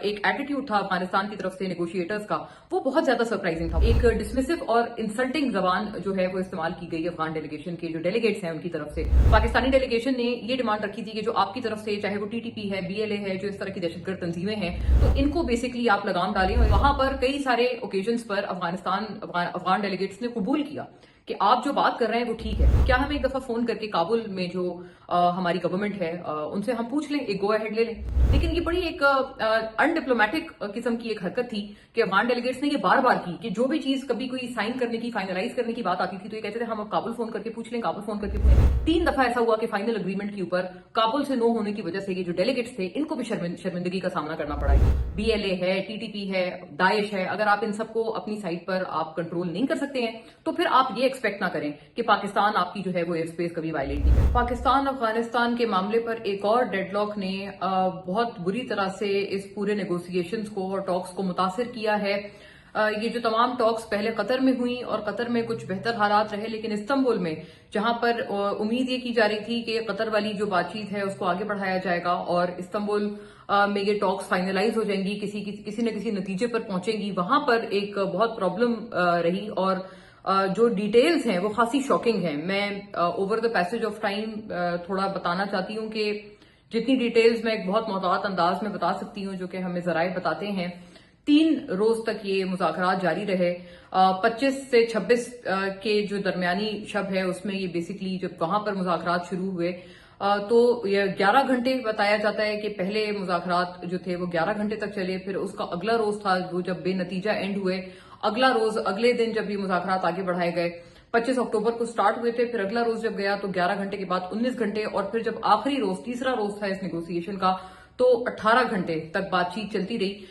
एक एटीट्यूड था अफगानिस्तान की तरफ से नेगोशिएटर्स का, वो बहुत ज्यादा सरप्राइजिंग था। एक डिसमिसिव और इंसल्टिंग जबान जो है वो इस्तेमाल की गई अफगान डेलीगेशन के जो डेलीगेट्स हैं उनकी तरफ से। पाकिस्तानी डेलीगेशन ने ये डिमांड रखी थी कि जो आपकी तरफ से, चाहे वो टीटीपी है, बीएलए है, जो इस तरह की दहशतगर्द तंजीमें हैं, तो इनको बेसिकली आप लगाम डालें। और वहां पर कई सारे ओकेजन्स पर अफगान डेलीगेट्स ने कबूल किया कि आप जो बात कर रहे हैं वो ठीक है। क्या हम एक दफा फोन करके काबुल में जो हमारी गवर्नमेंट है उनसे हम पूछ लें, एक गो अहेड ले लें। लेकिन ये बड़ी एक अनडिप्लोमेटिक किस्म की एक हरकत थी कि अफगान डेलीगेट्स ने ये बार बार की कि जो भी चीज कभी कोई साइन करने की, फाइनलाइज करने की बात आती थी तो ये कहते थे हम अब काबुल फोन करके पूछ लें, काबुल फोन करके पूछ लें। 3 दफा ऐसा हुआ कि फाइनल अग्रीमेंट के ऊपर काबुल से नो होने की वजह से ये जो डेलीगेट्स थे इनको भी शर्मिंदगी का सामना करना पड़ा। बीएलए है, टीटीपी है, दाइश है, अगर आप इन सबको अपनी साइड पर आप कंट्रोल नहीं कर सकते हैं तो फिर आप ये एक्सपेक्ट ना करें कि पाकिस्तान आपकी जो है वो एयर स्पेस कभी वायलेट नहीं करे। पाकिस्तान अफगानिस्तान के मामले पर एक और डेडलॉक ने बहुत बुरी तरह से इस पूरे नेगोशिएशंस को और टॉक्स को मुतासिर किया है। ये जो तमाम टॉक्स पहले कतर में हुई और कतर में कुछ बेहतर हालात रहे, लेकिन इस्तांबुल में जहां पर उम्मीद ये की जा रही थी कि कतर वाली जो बातचीत है उसको आगे बढ़ाया जाएगा और इस्तांबुल में ये टॉक्स फाइनलाइज हो जाएंगी, किसी न किसी नतीजे पर पहुंचेंगी, वहां पर एक बहुत प्रॉब्लम रही और जो डिटेल्स हैं वो खासी शॉकिंग हैं। मैं over the passage of time थोड़ा बताना चाहती हूँ कि जितनी डिटेल्स मैं एक बहुत मोहतात अंदाज में बता सकती हूँ, जो कि हमें जराए बताते हैं। 3 रोज तक ये मुज़ाकरात जारी रहे। 25 से 26 के जो दरमियानी शब है उसमें ये बेसिकली जब वहां पर मुज़ाकरात शुरू हुए तो ये 11 घंटे बताया जाता है कि पहले मुज़ाकरात जो थे वो 11 घंटे तक चले। फिर उसका अगला रोज था वो जब बेनतीजा एंड हुए। अगला रोज, अगले दिन जब ये मुज़ाकरात आगे बढ़ाए गए, 25 अक्टूबर को स्टार्ट हुए थे। फिर अगला रोज जब गया तो 11 घंटे के बाद 19 घंटे और फिर जब आखिरी रोज, तीसरा रोज था इस नेगोशिएशन का, तो 18 घंटे तक बातचीत चलती रही,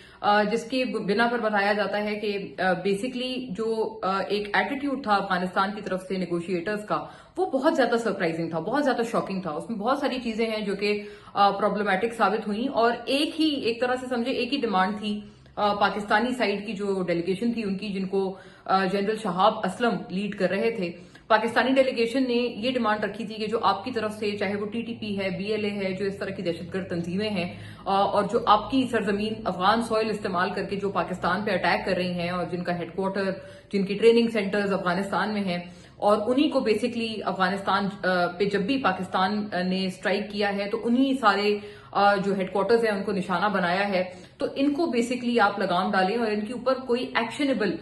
जिसके बिना पर बताया जाता है कि बेसिकली जो एक एटीट्यूड था अफगानिस्तान की तरफ से नेगोशिएटर्स का, वो बहुत ज्यादा सरप्राइजिंग था, बहुत ज्यादा शॉकिंग था। उसमें बहुत सारी चीजें हैं जो कि प्रॉब्लमैटिक साबित हुई और एक तरह से समझे एक ही डिमांड थी पाकिस्तानी साइड की जो डेलीगेशन थी उनकी, जिनको जनरल शहाब असलम लीड कर रहे थे। पाकिस्तानी डेलीगेशन ने ये डिमांड रखी थी कि जो आपकी तरफ से, चाहे वो टीटीपी है, बीएलए है, जो इस तरह की दहशतगर्द तंजीमें हैं और जो आपकी सरजमीन अफगान सॉइल इस्तेमाल करके जो पाकिस्तान पे अटैक कर रही हैं और जिनका हेडक्वार्टर, जिनकी ट्रेनिंग सेंटर्स अफगानिस्तान में हैं और उन्हीं को बेसिकली अफगानिस्तान पे जब भी पाकिस्तान ने स्ट्राइक किया है तो उन्हीं सारे जो हेडक्वार्टर्स हैं उनको निशाना बनाया है। तो इनको बेसिकली आप लगाम डालें और इनके ऊपर कोई एक्शनेबल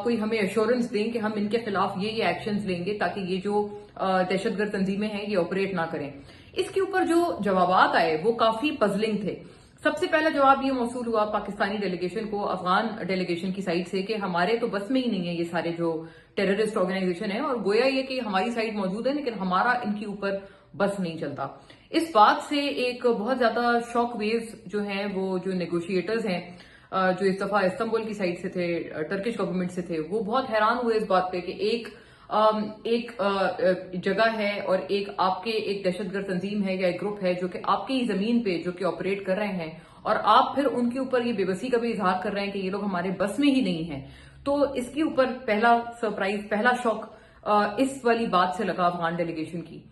कोई हमें एश्योरेंस दें कि हम इनके खिलाफ ये एक्शंस लेंगे ताकि ये जो दहशतगर्द तंजीमें हैं ये ऑपरेट ना करें। इसके ऊपर जो जवाबात आए वो काफी पजलिंग थे। सबसे पहला जवाब ये मौसूल हुआ पाकिस्तानी डेलीगेशन को अफगान डेलीगेशन की साइड से कि हमारे तो बस में ही नहीं है ये सारे जो टेररिस्ट ऑर्गेनाइजेशन है, और गोया ये कि हमारी साइड मौजूद है लेकिन हमारा इनके ऊपर बस नहीं चलता। इस बात से एक बहुत ज्यादा शॉक वेव्स जो हैं वो जो नेगोशिएटर्स हैं जो इस दफा इस्तांबुल की साइड से थे, टर्किश गवर्नमेंट से थे, वो बहुत हैरान हुए इस बात पे कि एक जगह है और एक दहशतगर्द तंजीम है या एक ग्रुप है जो कि आपकी ही जमीन पे जो कि ऑपरेट कर रहे हैं और आप फिर उनके ऊपर ये बेबसी का भी इजहार कर रहे हैं कि ये लोग हमारे बस में ही नहीं है। तो इसके ऊपर पहला सरप्राइज, पहला शॉक इस वाली बात से लगा अफगान डेलीगेशन की।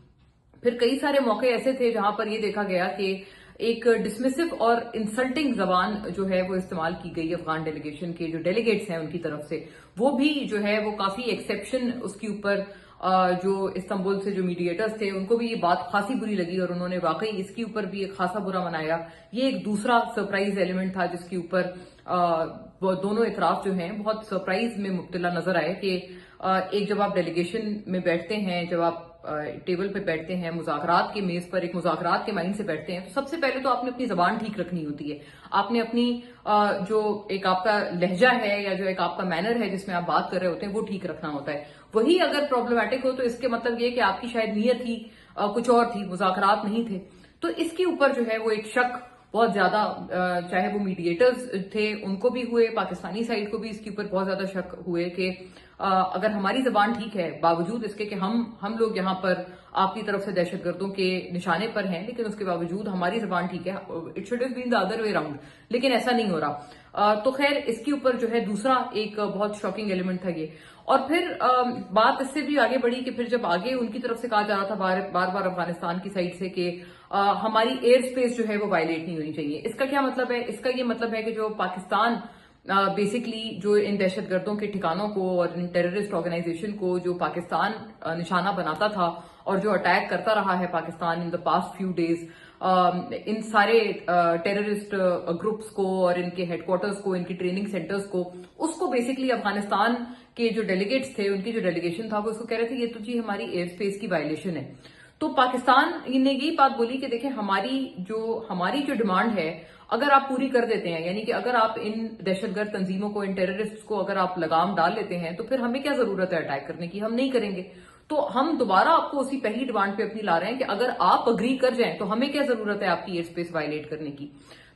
फिर कई सारे मौके ऐसे थे जहां पर ये देखा गया कि एक डिसमिसिव और इंसल्टिंग जबान जो है वो इस्तेमाल की गई अफगान डेलीगेशन के जो डेलीगेट्स हैं उनकी तरफ से। वो भी जो है वो काफी एक्सेप्शन उसके ऊपर जो इस्तांबुल से जो मीडिएटर्स थे उनको भी ये बात खासी बुरी लगी और उन्होंने वाकई इसके ऊपर भी एक खासा बुरा मनाया। ये एक दूसरा सरप्राइज एलिमेंट था जिसके ऊपर वो दोनों इतराफ जो हैं बहुत सरप्राइज में मुब्तला नजर आए कि एक जब आप डेलीगेशन में बैठते हैं, जब आप टेबल पे बैठते हैं, मुज़ाकरात के मेज पर एक मुज़ाकरात के माइंड से बैठते हैं, तो सबसे पहले तो आपने अपनी जबान ठीक रखनी होती है। आपने अपनी जो एक आपका लहजा है या जो एक आपका मैनर है जिसमें आप बात कर रहे होते हैं वो ठीक रखना होता है। वही अगर प्रॉब्लमैटिक हो तो इसके मतलब ये कि आपकी शायद नीयत ही कुछ और थी, मुज़ाकरात नहीं थे। तो इसके ऊपर जो है वो एक शक बहुत ज्यादा, चाहे वो मीडिएटर्स थे उनको भी हुए, पाकिस्तानी साइड को भी इसके ऊपर बहुत ज्यादा शक हुए कि अगर हमारी जबान ठीक है बावजूद इसके कि हम लोग यहाँ पर आपकी तरफ से दहशतगर्दों के निशाने पर हैं, लेकिन उसके बावजूद हमारी जबान ठीक है, it should have been the other way round, लेकिन ऐसा नहीं हो रहा। तो खैर इसके ऊपर जो है दूसरा एक बहुत शॉकिंग एलिमेंट था ये। और फिर बात इससे भी आगे बढ़ी कि फिर जब आगे उनकी तरफ से कहा जा रहा था बार बार अफगानिस्तान की साइड से कि हमारी एयर स्पेस जो है वो वायलेट नहीं होनी चाहिए। इसका क्या मतलब है? इसका ये मतलब है कि जो पाकिस्तान बेसिकली जो इन दहशतगर्दों के ठिकानों को और इन टेररिस्ट ऑर्गेनाइजेशन को जो पाकिस्तान निशाना बनाता था और जो अटैक करता रहा है Pakistan in the past few days, इन सारे टेररिस्ट ग्रुप्स को और इनके हेडक्वार्टर्स को, इनकी ट्रेनिंग सेंटर्स को, उसको बेसिकली अफगानिस्तान के जो डेलीगेट्स थे, उनकी जो डेलीगेशन था, वो उसको कह रहे थे ये तो जी हमारी एयर स्पेस की वायलेशन है। तो पाकिस्तान ने यही बात बोली कि देखें हमारी जो डिमांड है अगर आप पूरी कर देते हैं, यानी कि अगर आप इन दहशतगर्द तंजीमों को, इन टेररिस्ट को अगर आप लगाम डाल लेते हैं तो फिर हमें क्या जरूरत है अटैक करने की, हम नहीं करेंगे। तो हम दोबारा आपको उसी पहली डिमांड पे अपनी ला रहे हैं कि अगर आप अग्री कर जाएं तो हमें क्या जरूरत है आपकी एयर स्पेस वायलेट करने की।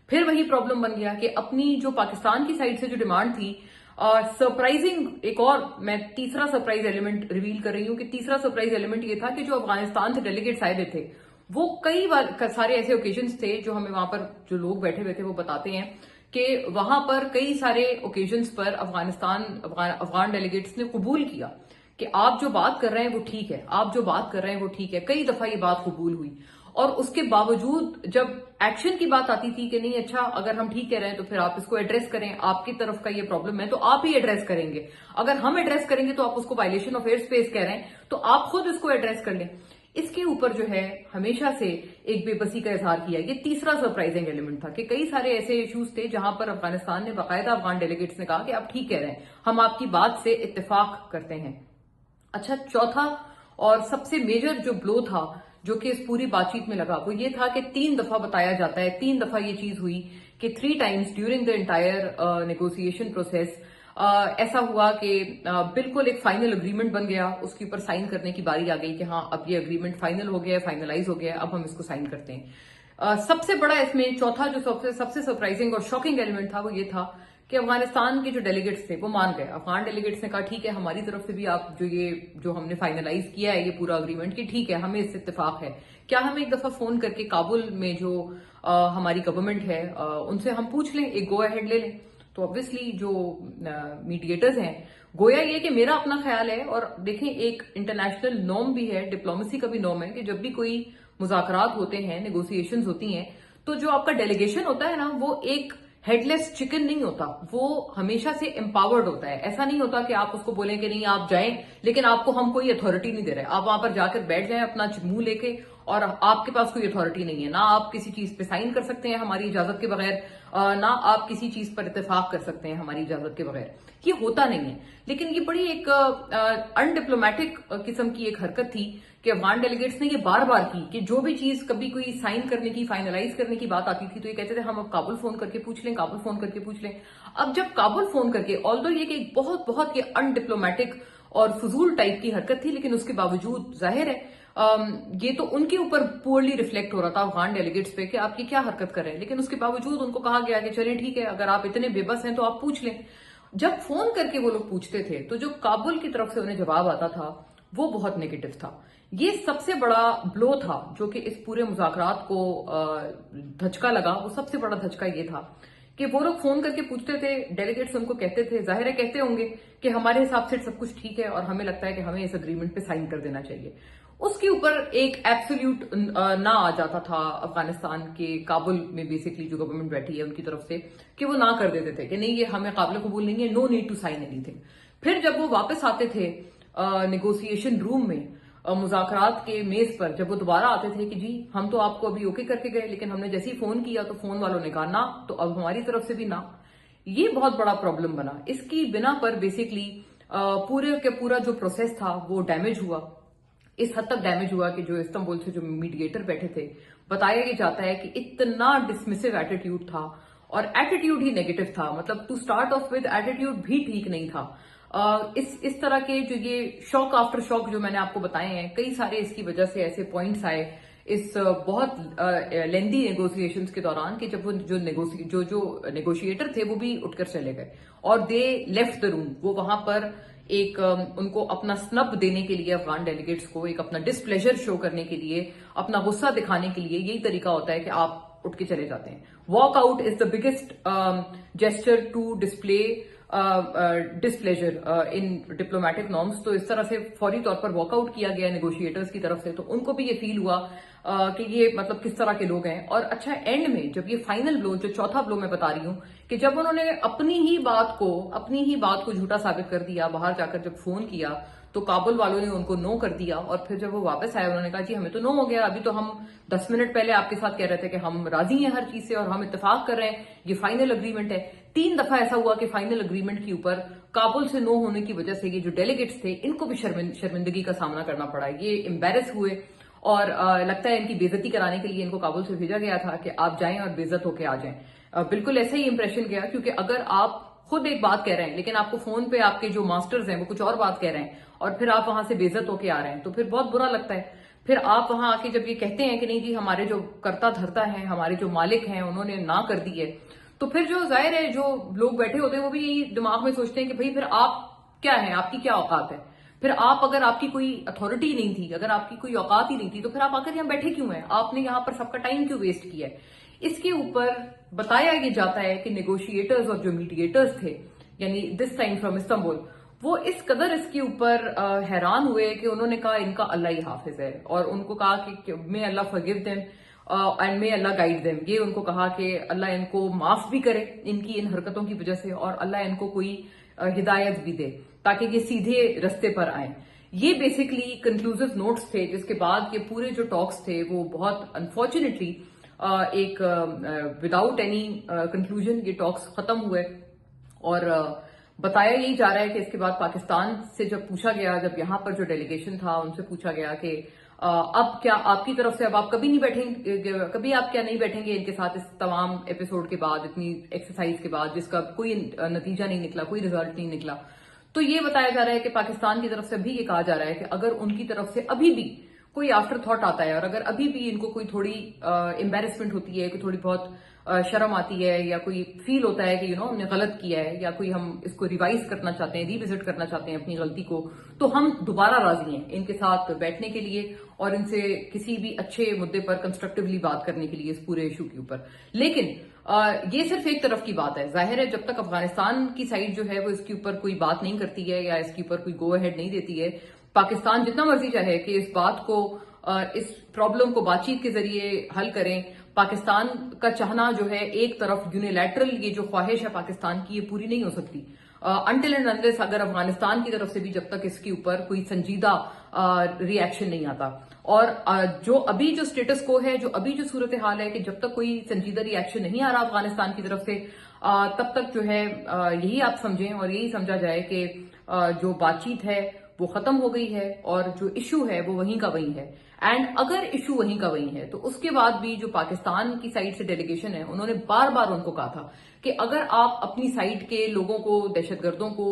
फिर वही प्रॉब्लम बन गया कि अपनी जो पाकिस्तान की साइड से जो डिमांड थी, सरप्राइजिंग एक और मैं तीसरा सरप्राइज एलिमेंट रिवील कर रही हूं कि तीसरा सरप्राइज एलिमेंट ये था कि जो अफगानिस्तान से डेलीगेट्स आए हुए थे वो कई बार सारे ऐसे ओकेजन्स थे जो हमें वहां पर जो लोग बैठे हुए थे वो बताते हैं कि वहां पर कई सारे ओकेजन्स पर अफगान डेलीगेट्स ने कबूल किया कि आप जो बात कर रहे हैं वो ठीक है, आप जो बात कर रहे हैं वो ठीक है। कई दफा ये बात कबूल हुई और उसके बावजूद जब एक्शन की बात आती थी कि नहीं अच्छा अगर हम ठीक कह रहे हैं तो फिर आप इसको एड्रेस करें, आपकी तरफ का ये प्रॉब्लम है तो आप ही एड्रेस करेंगे, अगर हम एड्रेस करेंगे तो आप उसको वायलेशन ऑफ एयर स्पेस कह रहे हैं तो आप खुद इसको एड्रेस कर लें। इसके ऊपर जो है हमेशा से एक बेबसी का इजहार किया। ये तीसरा सरप्राइजिंग एलिमेंट था कि कई सारे ऐसे इश्यूज थे जहां पर अफगानिस्तान ने बाकायदा अफगान डेलीगेट्स ने कहा कि आप ठीक कह रहे हैं, हम आपकी बात से इत्तेफाक करते हैं। अच्छा, चौथा और सबसे मेजर जो ब्लो था जो कि इस पूरी बातचीत में लगा वो ये था कि 3 दफा बताया जाता है, 3 दफा ये चीज हुई कि 3 times during the entire negotiation process ऐसा हुआ कि बिल्कुल एक फाइनल अग्रीमेंट बन गया, उसके ऊपर साइन करने की बारी आ गई कि हाँ अब ये अग्रीमेंट फाइनल हो गया, फाइनलाइज हो गया, अब हम इसको साइन करते हैं। सबसे बड़ा इसमें चौथा जो सबसे सरप्राइजिंग और शॉकिंग एलिमेंट था वो ये था कि अफगानिस्तान के जो डेलीगेट्स थे वो मान गए। अफगान डेलीगेट्स ने कहा ठीक है हमारी तरफ से भी आप जो हमने फाइनलाइज किया है ये पूरा अग्रीमेंट की ठीक है, हमें इससे इत्तेफाक है। क्या हम एक दफा फोन करके काबुल में जो हमारी गवर्नमेंट है उनसे हम पूछ लें, एक गो अहेड ले लें। तो ऑब्वियसली जो मीडिएटर्स हैं, गोया ये कि मेरा अपना ख्याल है और देखें एक इंटरनेशनल नॉर्म भी है, डिप्लोमेसी का भी नॉर्म है कि जब भी कोई मुज़ाकरात होते हैं, नेगोशिएशंस होती हैं, तो जो आपका डेलीगेशन होता है ना वो एक हेडलेस चिकन नहीं होता, वो हमेशा से एम्पावर्ड होता है। ऐसा नहीं होता कि आप उसको बोलें कि नहीं आप जाएं लेकिन आपको हम कोई अथॉरिटी नहीं दे रहे, आप वहां पर जाकर बैठ जाएं अपना मुंह लेके और आपके पास कोई अथॉरिटी नहीं है, ना आप किसी चीज पे साइन कर सकते हैं हमारी इजाजत के बगैर, ना आप किसी चीज पर इत्तेफाक कर सकते हैं हमारी इजाजत के बगैर। ये होता नहीं है। लेकिन ये बड़ी एक अनडिप्लोमेटिक किस्म की एक हरकत थी कि अफगान डेलीगेट्स ने ये बार बार की कि जो भी चीज कभी कोई साइन करने की, फाइनलाइज करने की बात आती थी तो ये कहते थे हम अब काबुल फोन करके पूछ लें, काबुल फोन करके पूछ लें। अब जब काबुल फोन करके, ऑल्दो ये कि एक बहुत बहुत ये अनडिप्लोमेटिक और फजूल टाइप की हरकत थी, लेकिन उसके बावजूद जाहिर है ये तो उनके ऊपर पुअरली रिफ्लेक्ट हो रहा था अफगान डेलीगेट्स पे कि आप ये क्या हरकत कर रहे हैं। लेकिन उसके बावजूद उनको कहा गया कि चलें ठीक है अगर आप इतने बेबस हैं तो आप पूछ लें। जब फोन करके वो लोग पूछते थे तो जो काबुल की तरफ से उन्हें जवाब आता था वो बहुत नेगेटिव था। ये सबसे बड़ा ब्लो था जो कि इस पूरे मुज़ाकरात को धचका लगा। वो सबसे बड़ा धचका ये था कि वो लोग फोन करके पूछते थे, डेलीगेट्स उनको कहते थे, जाहिर है कहते होंगे कि हमारे हिसाब से सब कुछ ठीक है और हमें लगता है कि हमें इस अग्रीमेंट पे साइन कर देना चाहिए। उसके ऊपर एक एब्सोल्यूट ना आ जाता था अफगानिस्तान के काबुल में बेसिकली जो गवर्नमेंट बैठी है उनकी तरफ से कि वो ना कर देते थे कि नहीं ये हमें काबिल कबूल नहीं है, no need to sign anything. फिर जब वो वापस आते थे नेगोशिएशन रूम में, मुज़ाकरात के मेज पर, जब वो दोबारा आते थे कि जी हम तो आपको अभी ओके करके गए लेकिन हमने जैसे ही फोन किया तो फोन वालों ने कहा ना, तो अब हमारी तरफ से भी ना। ये बहुत बड़ा प्रॉब्लम बना। इसकी बिना पर बेसिकली पूरे के पूरा जो प्रोसेस था वो डैमेज हुआ। इस हद तक डैमेज हुआ कि जो इस्तांबुल से जो मीडिएटर बैठे थे, बताया ये जाता है कि इतना डिसमिसिव एटीट्यूड था और एटीट्यूड ही नेगेटिव था। मतलब to start off with attitude भी ठीक नहीं था। इस तरह के जो ये शॉक आफ्टर शॉक जो मैंने आपको बताए हैं, कई सारे इसकी वजह से ऐसे पॉइंट्स आए इस बहुत लेंदी नेगोशिएशंस के दौरान कि जब वो जो नेगोशिएटर थे वो भी उठकर चले गए और दे लेफ्ट द रूम। वो वहां पर एक उनको अपना स्नब देने के लिए, अफगान डेलीगेट्स को एक अपना डिसप्लेजर शो करने के लिए, अपना गुस्सा दिखाने के लिए यही तरीका होता है कि आप उठ के चले जाते हैं। Walk out is the biggest gesture to display displeasure in diplomatic norms, तो इस तरह से फौरी तौर पर वॉकआउट किया गया नेगोशिएटर्स की तरफ से, तो उनको भी ये फील हुआ कि ये मतलब किस तरह के लोग हैं। और अच्छा, एंड में जब ये फाइनल ब्लो, जो चौथा ब्लो मैं बता रही हूँ, कि जब उन्होंने अपनी ही बात को झूठा साबित कर दिया, बाहर जाकर जब फोन किया तो काबुल वालों ने उनको नो कर दिया, और फिर जब वो वापस आए उन्होंने कहा जी हमें तो नो हो गया, अभी तो हम 10 मिनट पहले आपके साथ कह रहे थे कि हम राजी हैं हर चीज से और हम इत्तेफाक कर रहे हैं, ये फाइनल अग्रीमेंट है। 3 दफा ऐसा हुआ कि फाइनल अग्रीमेंट के ऊपर काबुल से नो होने की वजह से ये जो डेलीगेट्स थे इनको भी शर्मिंदगी का सामना करना पड़ा, ये एम्बेरस हुए, और लगता है इनकी बेइज्जती कराने के लिए इनको काबुल से भेजा गया था कि आप जाएं और बेइज्जत होके आ जाएं। बिल्कुल ऐसा ही इंप्रेशन गया, क्योंकि अगर आप खुद एक बात कह रहे हैं लेकिन आपको फोन पे आपके जो मास्टर्स हैं वो कुछ और बात कह रहे हैं और फिर आप वहां से बेइज्जत होके आ रहे हैं, तो फिर बहुत बुरा लगता है। फिर आप वहां आके जब ये कहते हैं कि नहीं जी हमारे जो कर्ता धर्ता है, हमारे जो मालिक हैं उन्होंने ना कर दी है, तो फिर जो जाहिर है जो लोग बैठे होते हैं वो भी यही दिमाग में सोचते हैं कि भाई फिर आप क्या है, आपकी क्या औकात है, फिर आप अगर आपकी कोई अथॉरिटी नहीं थी, अगर आपकी कोई औकात ही नहीं थी, तो फिर आप आकर यहाँ बैठे क्यों हैं, आपने यहाँ पर सबका टाइम क्यों वेस्ट किया है। इसके ऊपर बताया ये जाता है कि नेगोशिएटर्स और जो मीडिएटर्स थे, यानी दिस टाइम फ्रॉम इस्तांबुल, वो इस कदर इसके ऊपर हैरान हुए कि उन्होंने कहा इनका अल्लाह ही हाफिज है, और उनको कहा कि may Allah forgive them and may Allah guide them. ये उनको कहा कि अल्लाह इनको माफ भी करे इनकी इन हरकतों की वजह से, और अल्लाह इनको कोई हिदायत भी दे ताकि ये सीधे रस्ते पर आए। ये बेसिकली कंक्लूसिव नोट्स थे, जिसके बाद ये पूरे जो टॉक्स थे वो बहुत अनफॉर्चुनेटली एक विदाउट एनी कंक्लूजन ये टॉक्स खत्म हुए। और बताया यही जा रहा है कि इसके बाद पाकिस्तान से जब पूछा गया, जब यहाँ पर जो डेलीगेशन था उनसे पूछा गया कि अब क्या आपकी तरफ से, अब आप कभी नहीं बैठेंगे, कभी आप क्या नहीं बैठेंगे इनके साथ इस तमाम एपिसोड के बाद, इतनी एक्सरसाइज के बाद जिसका कोई नतीजा नहीं निकला, कोई रिजल्ट नहीं निकला। तो ये बताया जा रहा है कि पाकिस्तान की तरफ से भी ये कहा जा रहा है कि अगर उनकी तरफ से अभी भी कोई आफ्टर थॉट आता है और अगर अभी भी इनको कोई थोड़ी एम्बेरसमेंट होती है, कोई थोड़ी बहुत शर्म आती है, या कोई फील होता है कि हमने गलत किया है, या कोई हम इसको रिवाइज करना चाहते हैं, रिविजिट करना चाहते हैं अपनी गलती को, तो हम दोबारा राजी हैं इनके साथ बैठने के लिए और इनसे किसी भी अच्छे मुद्दे पर कंस्ट्रक्टिवली बात करने के लिए इस पूरे इशू के ऊपर। लेकिन ये सिर्फ एक तरफ की बात है। जाहिर है जब तक अफगानिस्तान की साइड जो है वो इसके ऊपर कोई बात नहीं करती है या इसके ऊपर कोई गो अहेड नहीं देती है, पाकिस्तान जितना मर्जी चाहे कि इस बात को, इस प्रॉब्लम को बातचीत के जरिए हल करें, पाकिस्तान का चाहना जो है एक तरफ यूनिलैटरल ये जो ख्वाहिश है पाकिस्तान की, ये पूरी नहीं हो सकती अनटिल एंड अनलेस अगर अफगानिस्तान की तरफ से भी जब तक इसके ऊपर कोई संजीदा रिएक्शन नहीं आता। और जो अभी जो स्टेटस को है, जो अभी जो सूरत हाल है कि जब तक कोई संजीदा रिएक्शन नहीं आ रहा अफगानिस्तान की तरफ से, तब तक जो है यही आप समझें और यही समझा जाए कि जो बातचीत है वो खत्म हो गई है और जो इशू है वो वहीं का वहीं है। एंड अगर इशू वहीं का वहीं है तो उसके बाद भी जो पाकिस्तान की साइड से डेलीगेशन है उन्होंने बार बार उनको कहा था कि अगर आप अपनी साइड के लोगों को, दहशतगर्दों को,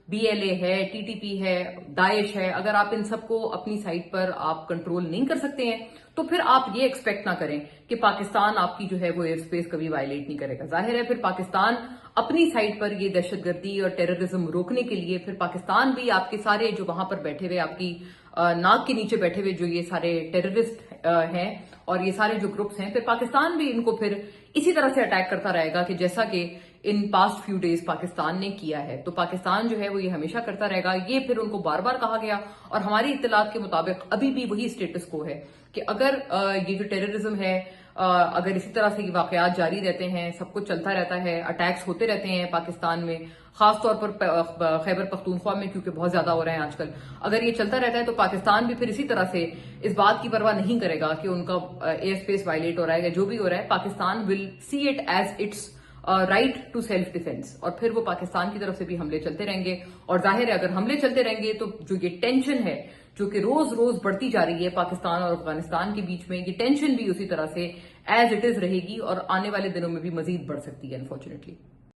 BLA है, TTP है, दाइश है, अगर आप इन सबको अपनी साइड पर आप कंट्रोल नहीं कर सकते हैं तो फिर आप ये एक्सपेक्ट ना करें कि पाकिस्तान आपकी जो है वो एयर स्पेस कभी वायलेट नहीं करेगा। जाहिर है फिर पाकिस्तान अपनी साइड पर ये दहशतगर्दी और टेररिज्म रोकने के लिए फिर पाकिस्तान भी आपके सारे जो वहां पर बैठे हुए, आपकी नाक के नीचे बैठे हुए जो ये सारे टेररिस्ट हैं और ये सारे जो ग्रुप्स हैं, फिर पाकिस्तान भी इनको फिर इसी तरह से अटैक करता रहेगा कि जैसा कि in past few days Pakistan ने किया है। तो पाकिस्तान जो है वो ये हमेशा करता रहेगा। ये फिर उनको बार बार कहा गया और हमारी इत्तलात के मुताबिक अभी भी वही स्टेटस को है कि अगर ये जो टेररिज्म है, अगर इसी तरह से वाकयात जारी रहते हैं, सब कुछ चलता रहता है, अटैक्स होते रहते हैं पाकिस्तान में, खासतौर पर खैबर पख्तूनख्वा में क्योंकि बहुत ज्यादा हो रहे हैं आजकल, अगर ये चलता रहता है तो पाकिस्तान भी फिर इसी तरह से इस बात की परवाह नहीं करेगा कि उनका एयर स्पेस वायलेट हो रहा है या जो भी हो रहा है। Pakistan will see it as its right to self defence और फिर वो पाकिस्तान की तरफ से भी हमले चलते रहेंगे। और जाहिर है अगर हमले चलते रहेंगे तो जो ये टेंशन है जो कि रोज रोज बढ़ती जा रही है पाकिस्तान और अफगानिस्तान के बीच में, ये टेंशन भी उसी तरह से एज इट इज रहेगी और आने वाले दिनों में भी मजीद बढ़ सकती है अनफॉर्चुनेटली।